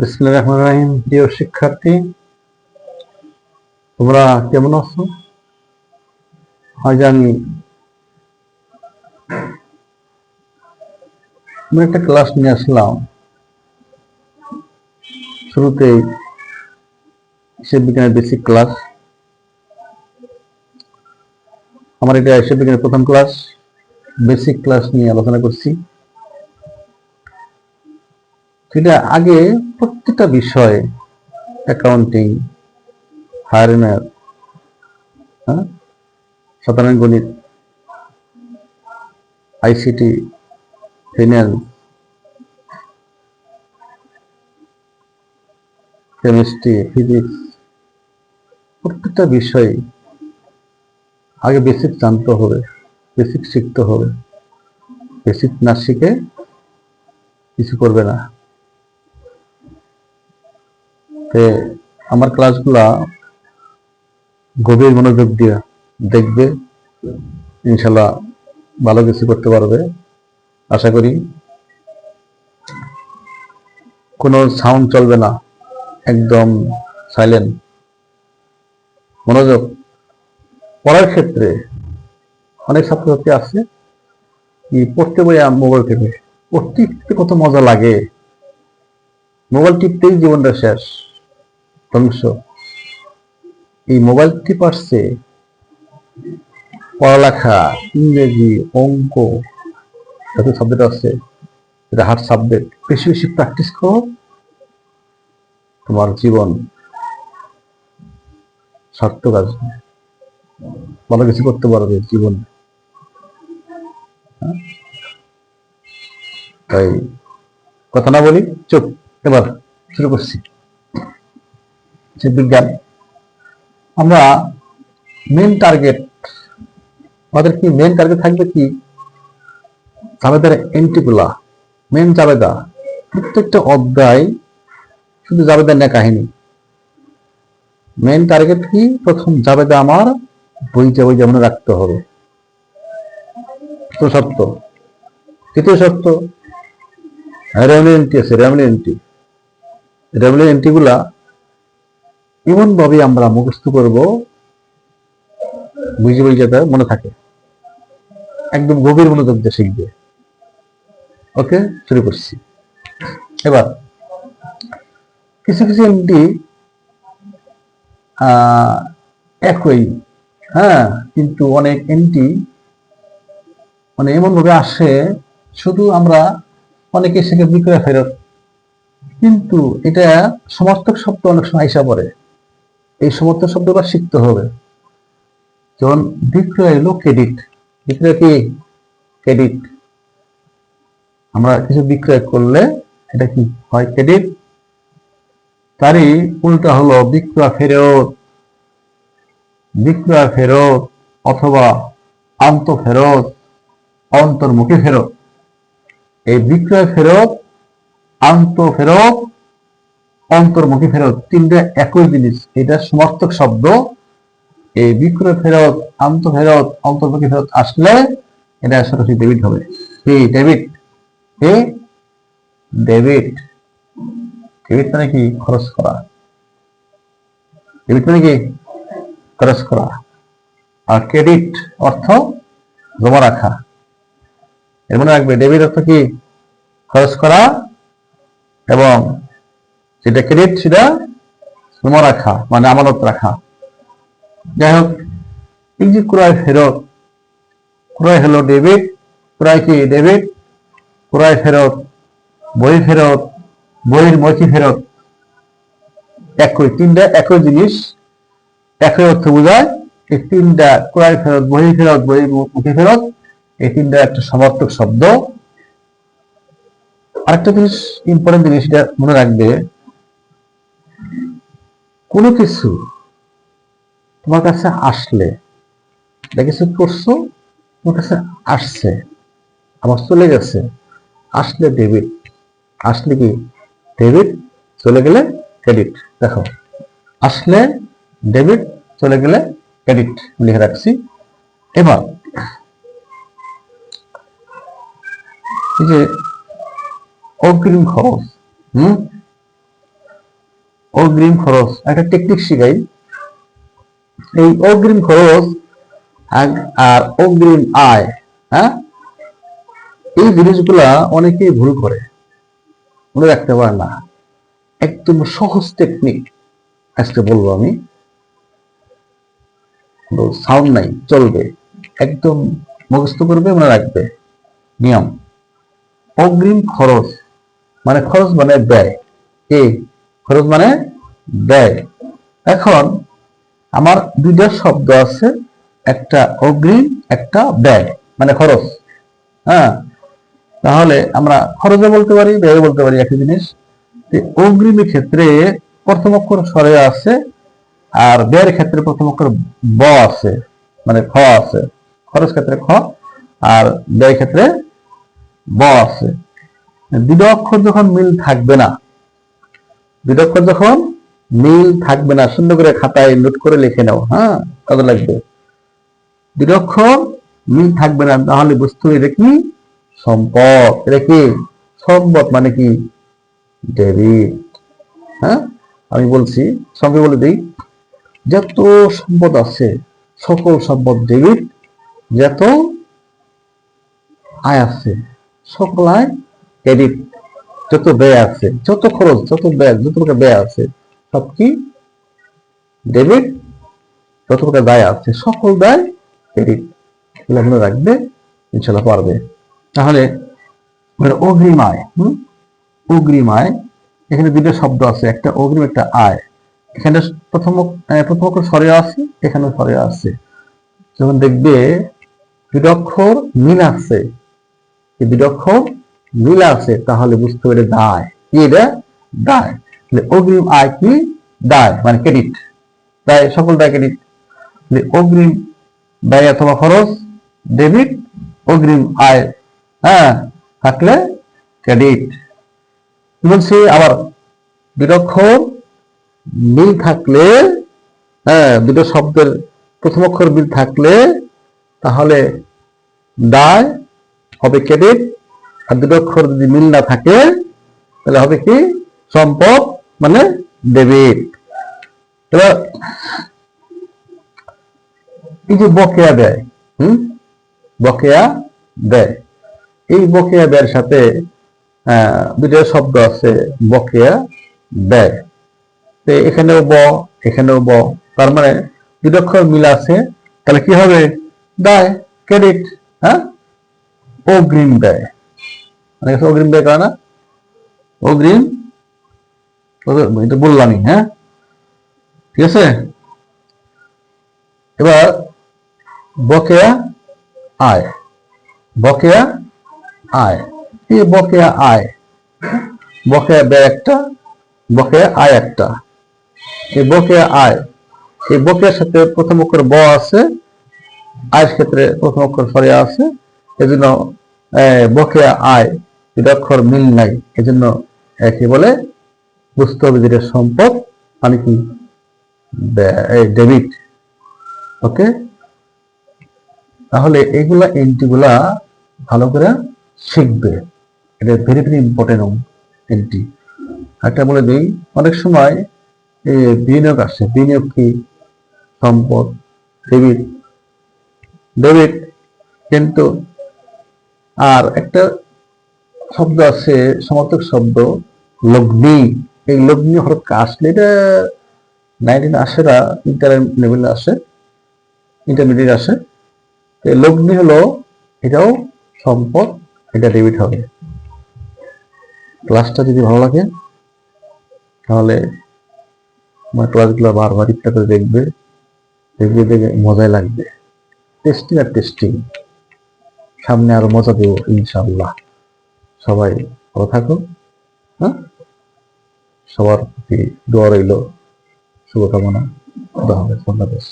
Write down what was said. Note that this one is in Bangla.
বিসমিল্লাহির রহমানির রহিম। প্রিয় শিক্ষার্থী, তোমরা কেমন আছো? আজ আমি একটা ক্লাস নিয়ে আসলাম। শুরুতেই হিসাব বিজ্ঞানের বেসিক ক্লাস। আমার এটা হিসাব বিজ্ঞানের প্রথম ক্লাস। বেসিক ক্লাস নিয়ে আলোচনা করছি। সেটা আগে প্রত্যেকটা বিষয়, অ্যাকাউন্টিং, হায়ার ম্যাথ, সাধারণ গণিত, আইসিটি, ফিন্যান্স, কেমিস্ট্রি, ফিজিক্স, প্রত্যেকটা বিষয় আগে বেসিক জানতে হবে, বেসিক শিখতে হবে। বেসিক না শিখে কিছু করবে না। আমার ক্লাসগুলা গভীর মনোযোগ দিয়ে দেখবে, ইনশাল্লাহ ভালো কিছু করতে পারবে আশা করি। কোনো সাউন্ড চলবে না, একদম সাইলেন্ট মনোযোগ। পড়ার ক্ষেত্রে অনেক ছাত্রছাত্রী আছে কি পড়তে বই মোবাইল থেকে পড়তে কত মজা লাগে, মোবাইল টিপতেই জীবনটা শেষ, ধ্বংস। এই মোবাইল টিপার্সে পড়ালেখা, ইংরেজি, অঙ্ক, যত সাবজেক্ট আছে এটা হার্ড সাবজেক্ট, বেশি বেশি প্র্যাকটিস করো, তোমার জীবন সার্থক আসবে, ভালো কিছু করতে পারবে জীবনে। তাই কথা না বলি, চুপ। এবার শুরু করছি বিজ্ঞান। আমরা মেন টার্গেট, আমাদের কি মেন টার্গেট থাকবে কি? জাবেদার এন্ট্রিগুলা, মেন জাবেদা, প্রত্যেকটা অধ্যায় শুধু জাবেদার না কাহিনী। মেন টার্গেট কি? প্রথম জাবেদা আমার বইটা মনে রাখতে হবে, তো সত্য। তৃতীয় সত্য, রেমলি এন্ট্রি আছে, রেমলি এন্ট্রিগুলা এমন ভাবে আমরা মুখস্থ করব বুঝে যাতে মনে থাকে, একদম গভীর মনোযোগ দিয়ে শিখবে। ওকে, শুরু করছি। এবার কিছু কিছু এন্ট্রি একই, কিন্তু অনেক এন্ট্রি মানে এমন ভাবে আসে, শুধু আমরা অনেকে সেখানে বিক্রয় ফেরত, কিন্তু এটা সমর্থক শব্দ অনেক সময় আইসা পড়ে। এই সমর্থক শব্দটা শিখতে হবে। যেমন বিক্রয় হলো ক্রেডিট, বিক্রয় কি? ক্রেডিট। আমরা কিছু বিক্রয় করলে এটা কি হয়? ক্রেডিট। তারই উল্টা হলো বিক্রয় ফেরত, বিক্রয় ফেরত অথবা আন্ত ফেরত, অন্তর্মুখী ফেরত। এই বিক্রয় ফেরত, আন্ত ফেরত, অন্তর্মুখী ফেরত তিনটা একই জিনিস, এটা সমর্থক শব্দ। এই বিক্রয় ফেরত, আন্ত ফেরত, অন্তর্মুখী ফেরত আসলে এটা সরাসরি ডেবিট হবে। ডেবিট। ডেবিট। ডেবিট মানে কি? খরচ করা। ডেবিট মানে কি? খরচ করা। আর ক্রেডিট অর্থ জমা রাখা। এর মনে রাখবে, ডেবিট অর্থ কি? খরচ করা, এবং যেটা ক্রেডিট সেটা জমা রাখা, মানে আমানত রাখা। যাই হোক, এই যে ক্রয় ফেরত, ক্রয় হলো ডেবিট, ক্রয় কি? ডেবিট। ক্রয় ফেরত, বই ফেরত, বইয়ের মৌখি ফেরত, একই, তিনটা একই জিনিস, একই অর্থ বোঝায়। এই তিনটা, ক্রয় ফেরত, বই ফেরত, বইয়ের মুখী ফেরত, এই তিনটা একটা সমর্থক শব্দ। আরেকটা জিনিস, ইম্পর্টেন্ট জিনিস, এটা মনে রাখবে, কোনো কিছু তোমার কাছে আসলে, কিছু করছো, তোমার কাছে আসছে, আবার চলে গেছে, আসলে ডেবিট, আসলে কি? ডেবিট, চলে গেলে ক্রেডিট। দেখো, আসলে ডেবিট, চলে গেলে ক্রেডিট, লিখে রাখছি। এবার এই যে অগ্রিম খরচ, অগ্রিম খরচ একটা টেকনিক শিখাই। এই অগ্রিম খরচ আর অগ্রিম আয়, হ্যাঁ, এই জিনিসগুলা অনেকেই ভুল করে, মনে রাখতে পারে না। একদম সহজ টেকনিক আজকে বলবো আমি, সাউন্ড নাই, চলবে, একদম মুখস্থ করবে, মনে রাখবে নিয়ম। অগ্রিম খরচ মানে খরচ মানে ব্যয়, খরচ মানে ব্যয়। এখন আমার দুইটা শব্দ আছে, একটা অগ্রিম একটা ব্যয় মানে খরচ, হ্যাঁ। তাহলে আমরা খরচে বলতে পারি, ব্যয় বলতে পারি, একই জিনিস। অগ্রিমের ক্ষেত্রে প্রথম অক্ষর স্বরে আছে, আর ব্যয়ের ক্ষেত্রে প্রথম অক্ষর ব আছে, মানে খ আছে। খরচ ক্ষেত্রে খ, আর ব্যয় ক্ষেত্রে ব আছে। দুটো অক্ষর যখন মিল থাকবে না, দুটো অক্ষর যখন মিল থাকবে না, সুন্দর করে খাতায় নোট করে লিখে নাও, হ্যাঁ, কাজে লাগবে। দুটো অক্ষর মিল থাকবে না, তাহলে বুঝতে হবে এটা কি সম্পদ, এটা কি সম্পদ মানে কি ডেবিট। হ্যাঁ, আমি বলছি, সঙ্গে বলে দিই, যত সম্পদ আছে সকল সম্পদ ডেবিট, যত আয় আছে সকল আয় ক্রেডিট, যত ব্যয় আছে, যত খরচ, যত ব্যয়, যত প্রকার ব্যয় আছে সব কি ডেবিট, যত প্রকার দায় আছে সকল দায় ক্রেডিট। এগুলো মনে রাখবে, ইনশাল্লাহ পারবে। তাহলে অগ্রিম আয়, অগ্রিম আয়, এখানে দুটো শব্দ আছে, একটা অগ্রিম একটা আয়। এখানে প্রথম অক্ষর স্বরে আছে, এখানে স্বরে আছে। যখন দেখবে দুটো অক্ষর মিল আছে, এই দুটো অক্ষর মিল আছে, তাহলে বুঝতে পারে দায় কি, এটা দায়। অগ্রিম আয় কি দায় মানে ক্রেডিট, দায় সকল দায় ক্রেডিট। অগ্রিম ব্যয় অথবা খরচ ডেবিট, অগ্রিম আয় হ্যাঁ থাকলে ক্রেডিট। বলছি আবার, দুটো অক্ষর মিল থাকলে, হ্যাঁ, দুটো শব্দের প্রথম অক্ষর মিল থাকলে তাহলে দায় হবে ক্রেডিট, আর দুটো অক্ষর যদি মিল না থাকে তাহলে হবে কি সম্পদ মানে ডেবিট। এবার এই যে বকেয়া ব্যয়, বকেয়া ব্যয়, এই বকেয়া ব্যয়ের সাথে দুটো শব্দ আছে, বকেয়া ব্যয়। এখানেও ব, এখানেও ব, তার মানে দুটো অক্ষর মিল আছে, তাহলে কি হবে দায় ক্রেডিট। হ্যাঁ, অগ্রিম ব্যয়, মানে অগ্রিম ব্যয় করে না, অগ্রিম, এটা বললামই, হ্যাঁ, ঠিক আছে। এবার বকেয়া আয়, বকেয়া আয়, এই বকেয়া আয়, বকেয়া ব্যয় একটা, বকেয়া আয় একটা। এই বকেয়া আয়, এই বকেয়ার সাথে প্রথম অক্ষর ব আছে, আয়ের ক্ষেত্রে প্রথম অক্ষর সরে আছে, এজন্য বকেয়া আয় দুটো অক্ষর মিল নাই, এজন্য কি বলে বুঝতে হবে যেটা সম্পদ মানে কি ডেবিট। ওকে, তাহলে এইগুলা এন্ট্রিগুলা ভালো করে শিখবে, এটা ভেরি ভেরি ইম্পর্টেন্ট এন্ট্রি। একটা বলে দিই, অনেক সময় বিনিয়োগ আসে, বিনিয়োগ কি সম্পদ ডেবিট, ডেবিট। কিন্তু আর একটা শব্দ আছে সমর্থক শব্দ লগ্নি, এই লগ্নি হঠাৎ আসলে এটা 19 আসে না, ইন্টারমিডিয়েট আসে, ইন্টারমিডিয়েট আসে। লগ্নি হলো এটাও সম্পদ, এটা ডেবিট হবে। ক্লাসটা যদি ভালো লাগে তাহলে আমার ক্লাসগুলো বারবার ইচ্ছা করে দেখবে, দেখবে দেখে মজাই লাগবে। টেস্টিং আর টেস্টিং, সামনে আরো মজা দেবো ইনশাআল্লাহ। সবাই ভালো থাকো, হ্যাঁ, সবার প্রতি দোয়া রইল, শুভকামনা। খুদা হাফেজ, বাংলাদেশ।